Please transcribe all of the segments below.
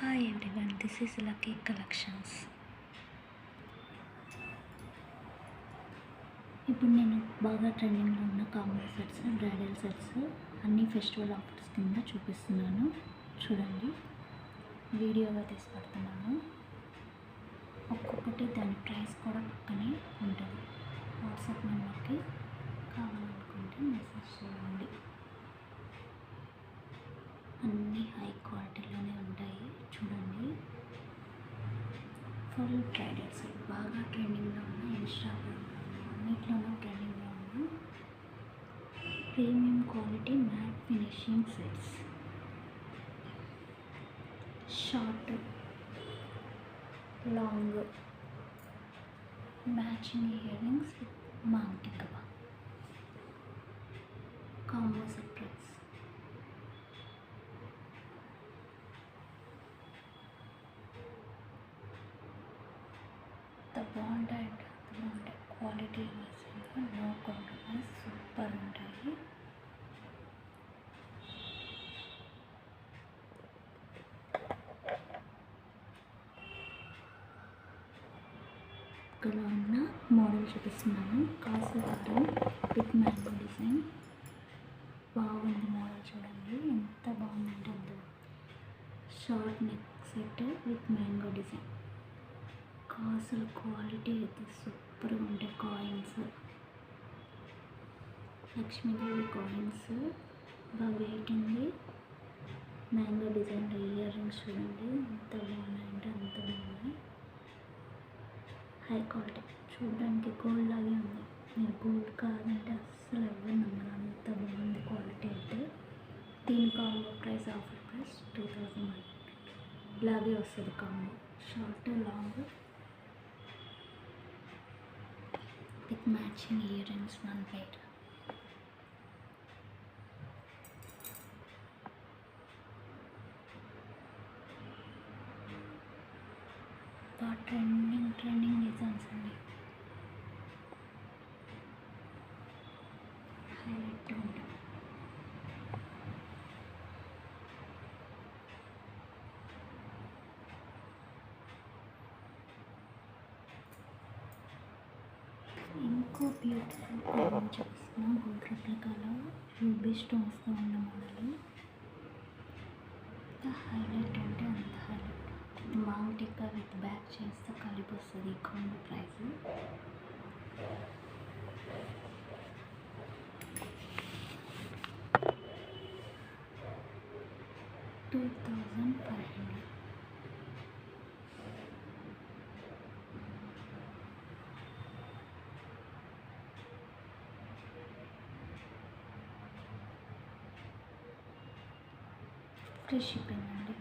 Hi everyone, this is Lucky Collections. ఇప్పుడు నేను బాగా ట్రెండింగ్లో ఉన్న కాంబో సెట్స్, బ్రైడల్ సెట్స్ అన్ని ఫెస్టివల్ ఆఫర్స్ కింద చూపిస్తున్నాను. చూడండి, వీడియోగా తీసి పెడుతున్నాను. ఒక్కొక్కటి దాని ప్రైస్ కూడా పక్కనే ఉంటుంది. వాట్సాప్ నెంబర్కి కావాలనుకుంటే మెసేజ్ చేయండి. అన్నీ హై క్వాలిటీలోనే ఉంటాయి. చూడండి, ఫుల్ బ్రైడల్ సెట్ బాగా ట్రెండింగ్లో ఉన్న ఇన్స్టాగ్రామ్ అన్నిట్లోనూ ట్రెండింగ్లో ఉన్న premium quality matte finishing sets. Short, long matching ear rings with mounting combo set price బాగుంటాయి. క్వాలిటీ నో కాంప్రమైజ్, సూపర్ ఉంటాయి. ఇక్కడ ఉన్న మోడల్ చూపిస్తున్నాను. కాసులు విత్ మ్యాంగో డిజైన్ బాగుంది. మోడల్ చూడండి ఎంత బాగుందంటే అంత. Short neck set with mango design. కాసులు క్వాలిటీ అయితే సూపర్గా ఉంటాయి. కాయిన్స్, లక్ష్మీదేవి కాయిన్స్ బాగా వెయిట్ ఉంది. మ్యాంగో డిజైన్లో ఇయర్ రింగ్స్ చూడండి ఎంత బాగున్నాయంటే అంత బాగున్నాయి. హై క్వాలిటీ, చూడడానికి గోల్డ్ లాగే ఉంది. మీరు గోల్డ్ కాదంటే అస్సలు ఎవరు నమ్మరు, అంత బాగుంది క్వాలిటీ అయితే. దీని కాంబో ప్రైస్ ఆఫర్ ప్రైస్ 2000. ఇలాగే వస్తుంది combo. Short, long with matching ear rings 1 pair. Trending designs అండి. హైలైట్ ఉంటాయి. ఇంకో బ్యూటిఫుల్ ప్యాటర్న్ చూపిస్తున్నా. గోల్డ్ రెప్లికాలో రూబీ స్టోన్స్తో ఉన్న మోడల్. హైలైట్ అంటే అంత హైలైట్. మౌంటికా విత్ బ్యాక్ చేస్తే కలిపి వస్తుంది. ఈ కాంబో ప్రైస్ 2500. ఫ్రీ షిప్పింగ్ అండి.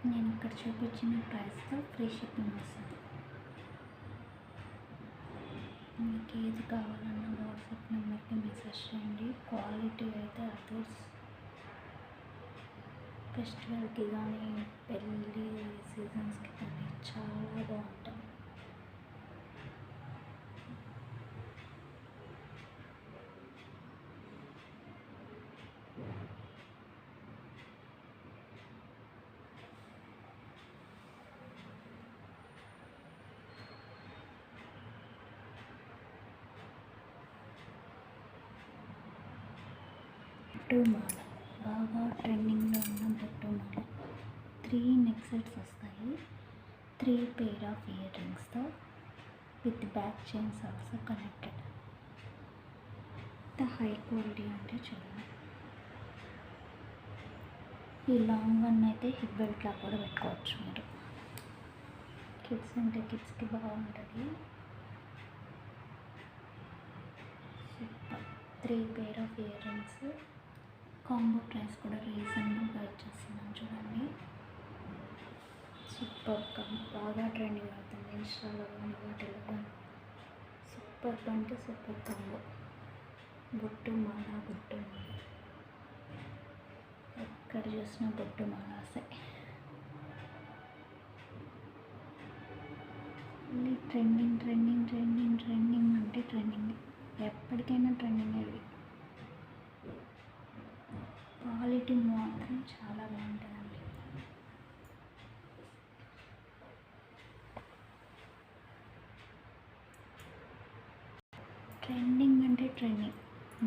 నేను ఇక్కడ చూపించిన ప్రైస్తో ఫ్రీ షిప్పింగ్ వస్తుంది. మీకు ఏది కావాలన్నా వాట్సాప్ నెంబర్కి మెసేజ్ చేయండి. క్వాలిటీ అయితే అదర్స్. ఫెస్టివల్కి కానీ పెళ్ళి సీజన్స్కి కానీ చాలా బాగుంటాయి. బొట్టు మాల బాగా ట్రెండింగ్లో ఉన్న బొట్టు మాల. 3 నెక్ సెట్స్ వస్తాయి. 3 pair ఆఫ్ ఇయర్ రింగ్స్తో with back chains also connected. ఎంత హై క్వాలిటీ అంటే చూడండి. ఈ లాంగ్ వన్ అయితే హిప్ బెల్ట్లా కూడా పెట్టుకోవచ్చు మీరు. కిడ్స్ అంటే కిడ్స్కి బాగుంటుంది. 3 pair of ear rings. Combo price కూడా రీజనబుల్గా ఇచ్చేస్తున్నాను. చూడండి, సూపర్ బాగా ట్రెండింగ్ అవుతుంది ఇన్స్టాలో కానీ వాటిలో కానీ. సూపర్ అంటే సూపర్ కాంబో. బొట్టు మాల, బొట్టు మాల ఎక్కడ చూసినా బొట్టు మాలాసే. ట్రెండింగ్ అంటే ట్రెండింగ్. ఎప్పటికైనా ట్రెండింగ్ అవి. ట్రెండింగ్ అంటే ట్రెండింగ్,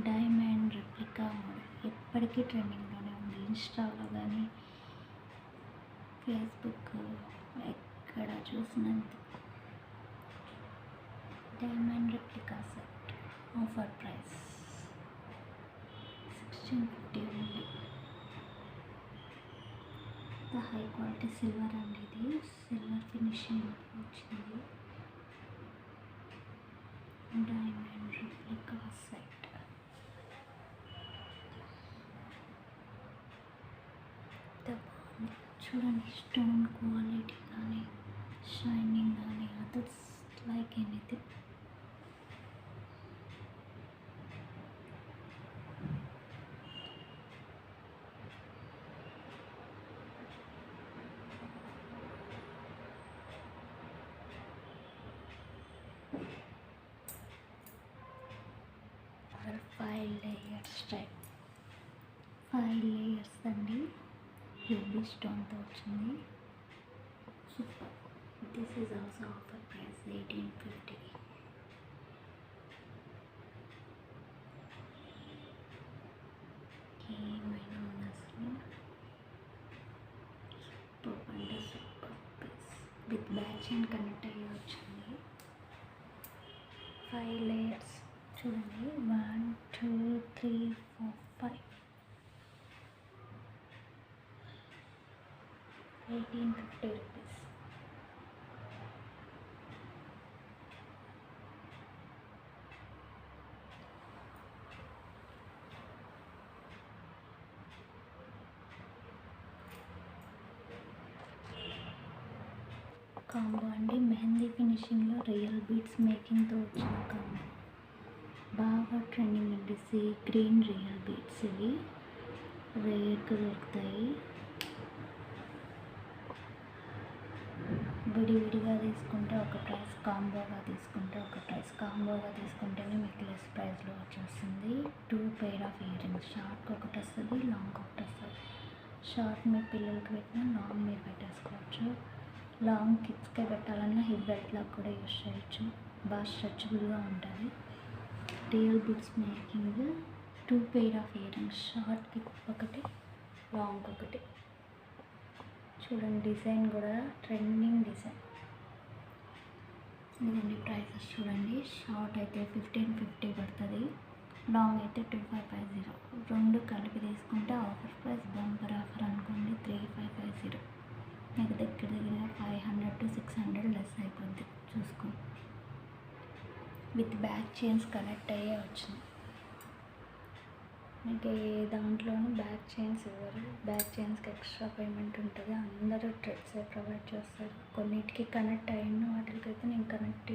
డైమండ్ రెప్లికా మోడల్ ఎప్పటికీ ట్రెండింగ్లోనే ఉంది. ఇన్స్టాలో కానీ ఫేస్బుక్ ఎక్కడ చూసినంత diamond replica set offer price 1650 ఉంది. హై క్వాలిటీ సిల్వర్ అండి, ఇది సిల్వర్ ఫినిషింగ్ వచ్చింది. డైమండ్ రెప్లికా సెట్ చూడండి, స్టోన్ క్వాలిటీ కానీ షైనింగ్ కానీ others like anything. Five layers type, 5 layers అండి, రూబీ స్టోన్తో వచ్చింది. Super. This is also offer price 1850. ఏమైనా ఉంది అసలు. సూపర్ అంటే super piece with back chain connect అయ్యి వచ్చింది. 5 లేయర్స్ చూడండి, 1 2 3 4 5. 1850 రూపీస్. కాంబో అండి, మెహందీ ఫినిషింగ్లో రియల్ బీడ్స్ మేకింగ్తో వచ్చిన కాంబో. బాగా ట్రెండింగ్ అండి. సీ గ్రీన్ రియల్ బీడ్స్, ఇవి రేర్గా దొరుకుతాయి. విడివిడిగా తీసుకుంటే ఒక ప్రైస్, కాంబోగా తీసుకుంటే ఒక ప్రైస్. కాంబోగా తీసుకుంటేనే మీకు లెస్ ప్రైస్లో వచ్చేస్తుంది. 2 పెయిర్ ఆఫ్ ఇయర్ రింగ్స్, షార్ట్కి ఒకటి వస్తుంది, లాంగ్ ఒకటి వస్తుంది. షార్ట్ మీ పిల్లలకి పెట్టినా, లాంగ్ మీరు పెట్టేసుకోవచ్చు. లాంగ్ కిడ్స్కే పెట్టాలన్నా హిప్ బెల్ట్లా కూడా యూస్ చేయొచ్చు, బాగా స్ట్రెచబుల్గా ఉంటుంది. Real beads making, 2 pair of ear rings, షార్ట్కి ఒకటి, లాంగ్ ఒకటి. చూడండి, డిజైన్ కూడా ట్రెండింగ్ డిజైన్. ఇదండి ప్రైసెస్ చూడండి. షార్ట్ అయితే 1550 పడుతుంది, లాంగ్ అయితే 2550. రెండు కలిపి తీసుకుంటే ఆఫర్ ప్రైస్, బంపర్ ఆఫర్ అనుకోండి, 3550. మీకు దగ్గరగా 500 to 600 లెస్ అయిపోద్ది చూసుకోండి. విత్ బ్యాక్ చైన్స్ కనెక్ట్ అయ్యే వచ్చింది. మీకు ఏ దాంట్లోనూ బ్యాక్ చైన్స్ ఇవ్వరు, బ్యాక్ చైన్స్కి ఎక్స్ట్రా పేమెంట్ ఉంటుంది. అందరూ థ్రెడ్సే ప్రొవైడ్ చేస్తారు. కొన్నిటికి కనెక్ట్ అయిన వాటికైతే నేను కనెక్ట్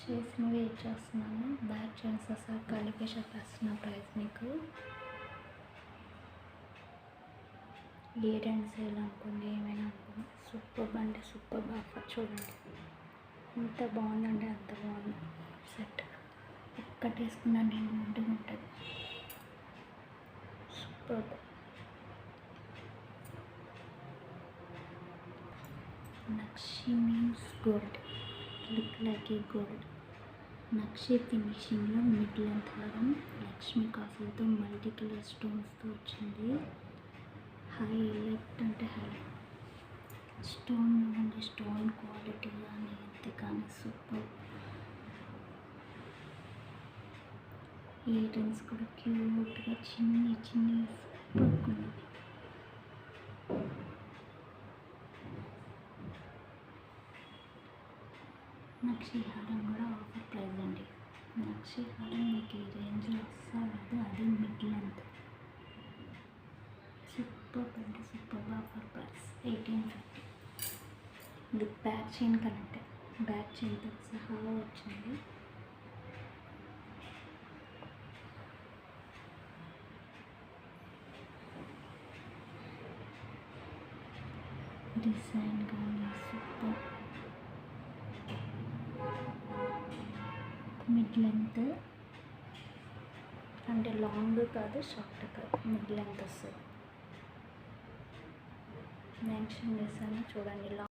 చేసినవి ఇచ్చేస్తున్నాను. బ్యాక్ చైన్స్ అసలు కలిపి చెప్పేస్తున్న ప్రైస్ మీకు. ఇయర్ అండ్ సేల్ అనుకోండి, ఏమైనా అనుకోండి, సూపర్ అంటే సూపర్ ఆఫర్. చూడండి ఎంత బాగుందండి, అంత బాగుంది సెట్. ఒక్కటి వేసుకున్నా నేను ముందుగా ఉంటుంది. Super. Nakshi means gold, look like a gold. Nakshi ఫినిషింగ్లో మిడ్ లెంత్ హారం, లక్ష్మీ కాసులతో మల్టీ కలర్ స్టోన్స్తో వచ్చింది. హైలైట్ అంటే హైలైట్. స్టోన్ చూడండి, స్టోన్ క్వాలిటీ కానీ ఎంత కానీ సూపర్. ఇయర్ రింగ్స్ కూడా క్యూట్గా చిన్ని చిన్ని సూపర్ ఉన్నాయి. నక్షి హారం కూడా ఆఫర్ ప్రైస్ అండి. నక్షి హారం మీకు ఈ రేంజ్లో వస్తుంది, అది మిడ్ లెంత్. సూపర్ అంటే సూపర్ ఆఫర్ ప్రైస్ 1850. ఇది బ్యాక్ చైన్ కనెక్ట్, బ్యాక్ చైన్తో సహా వచ్చింది. డిజైన్ కానీ సూపర్. మిడ్ లెంత్ అంటే లాంగ్ కాదు, షార్ట్ కాదు, మిడ్ లెంత్ వస్తుంది. మెన్షన్ చేశాను చూడండి, లాంగ్